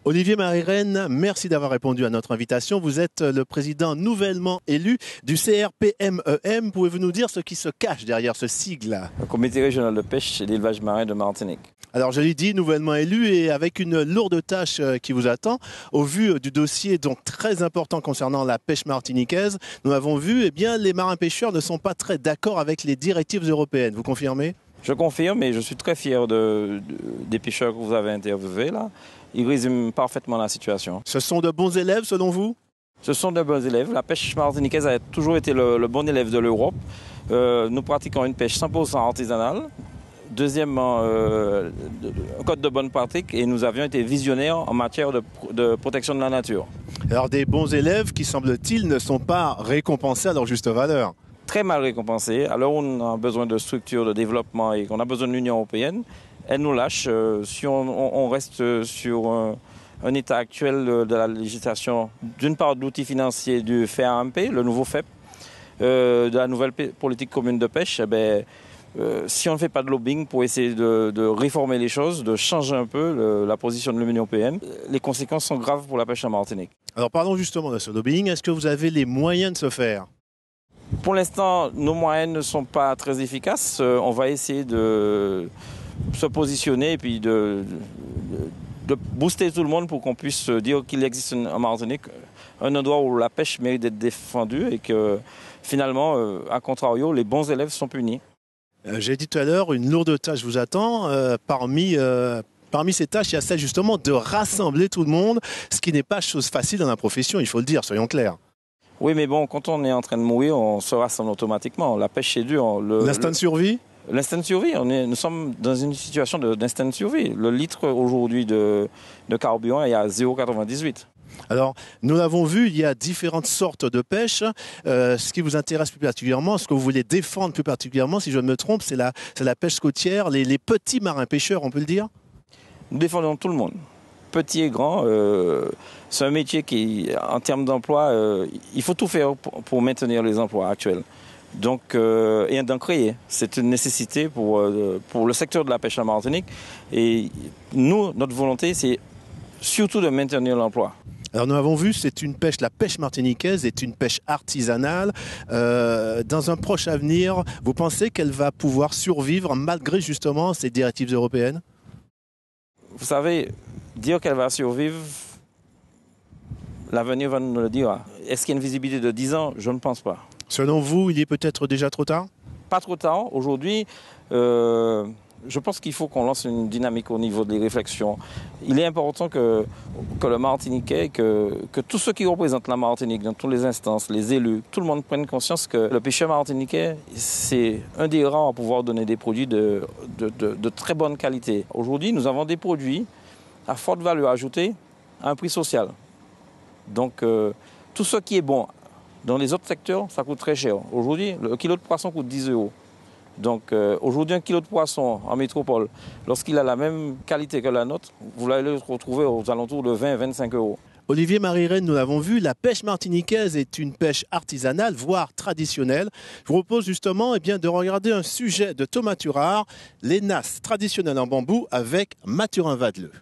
Olivier Marie-Reine, merci d'avoir répondu à notre invitation. Vous êtes le président nouvellement élu du CRPMEM. Pouvez-vous nous dire ce qui se cache derrière ce sigle? Le Comité régional de pêche et d'élevage marin de Martinique. Alors je l'ai dit, nouvellement élu et avec une lourde tâche qui vous attend. Au vu du dossier donc très important concernant la pêche martiniquaise, nous avons vu, les marins-pêcheurs ne sont pas très d'accord avec les directives européennes. Vous confirmez? Je confirme et je suis très fier des pêcheurs que vous avez interviewés là. Ils résument parfaitement la situation. Ce sont de bons élèves selon vous? Ce sont de bons élèves. La pêche martiniquaise a toujours été le bon élève de l'Europe. Nous pratiquons une pêche 100% artisanale. Deuxièmement, un code de bonne pratique et nous avions été visionnaires en matière de protection de la nature. Alors des bons élèves qui, semble-t-il, ne sont pas récompensés à leur juste valeur. Très mal récompensés. Alors on a besoin de structures de développement et qu'on a besoin de l'Union européenne. Elle nous lâche. Si on reste sur un état actuel de la législation, d'une part d'outils financiers du FEAMP, le nouveau FEP, de la nouvelle politique commune de pêche, si on ne fait pas de lobbying pour essayer de réformer les choses, de changer un peu la position de l'Union européenne, les conséquences sont graves pour la pêche en Martinique. Alors parlons justement de ce lobbying. Est-ce que vous avez les moyens de ce faire? Pour l'instant, nos moyens ne sont pas très efficaces. On va essayer de se positionner et puis de booster tout le monde pour qu'on puisse dire qu'il existe en Martinique un endroit où la pêche mérite d'être défendue et que finalement, à contrario, les bons élèves sont punis. J'ai dit tout à l'heure, une lourde tâche vous attend. Parmi ces tâches, il y a celle justement de rassembler tout le monde, ce qui n'est pas chose facile dans la profession, il faut le dire, soyons clairs. Oui, mais bon, quand on est en train de mourir, on se rassemble automatiquement. La pêche, c'est dur. L'instinct de survie? L'instinct de survie, nous sommes dans une situation d'instinct de survie. Le litre aujourd'hui de carburant est à 0,98. Alors, nous l'avons vu, il y a différentes sortes de pêche. Ce qui vous intéresse plus particulièrement, ce que vous voulez défendre plus particulièrement, si je ne me trompe, c'est la pêche côtière, les petits marins-pêcheurs, on peut le dire? Nous défendons tout le monde, petit et grand. C'est un métier qui, en termes d'emploi, il faut tout faire pour maintenir les emplois actuels. Donc, et d'en créer. C'est une nécessité pour le secteur de la pêche en Martinique. Et nous, notre volonté, c'est surtout de maintenir l'emploi. Alors nous avons vu, la pêche martiniquaise est une pêche artisanale. Dans un proche avenir, vous pensez qu'elle va pouvoir survivre malgré justement ces directives européennes? Vous savez, dire qu'elle va survivre, l'avenir va nous le dire. Est-ce qu'il y a une visibilité de 10 ans? Je ne pense pas. Selon vous, il est peut-être déjà trop tard? Pas trop tard. Aujourd'hui, je pense qu'il faut qu'on lance une dynamique au niveau des réflexions. Il est important que le Martiniquais, que tous ceux qui représentent la Martinique, dans toutes les instances, les élus, tout le monde prenne conscience que le pêcheur martiniquais, c'est un des rares à pouvoir donner des produits de très bonne qualité. Aujourd'hui, nous avons des produits à forte valeur ajoutée à un prix social. Donc, tout ce qui est bon dans les autres secteurs, ça coûte très cher. Aujourd'hui, le kilo de poisson coûte 10 €. Donc aujourd'hui, un kilo de poisson en métropole, lorsqu'il a la même qualité que la nôtre, vous allez le retrouver aux alentours de 20-25 €. Olivier Marie-Reine, nous l'avons vu, la pêche martiniquaise est une pêche artisanale, voire traditionnelle. Je vous propose justement de regarder un sujet de Thomas Turard, les nasses traditionnelles en bambou avec Mathurin Vadeleux.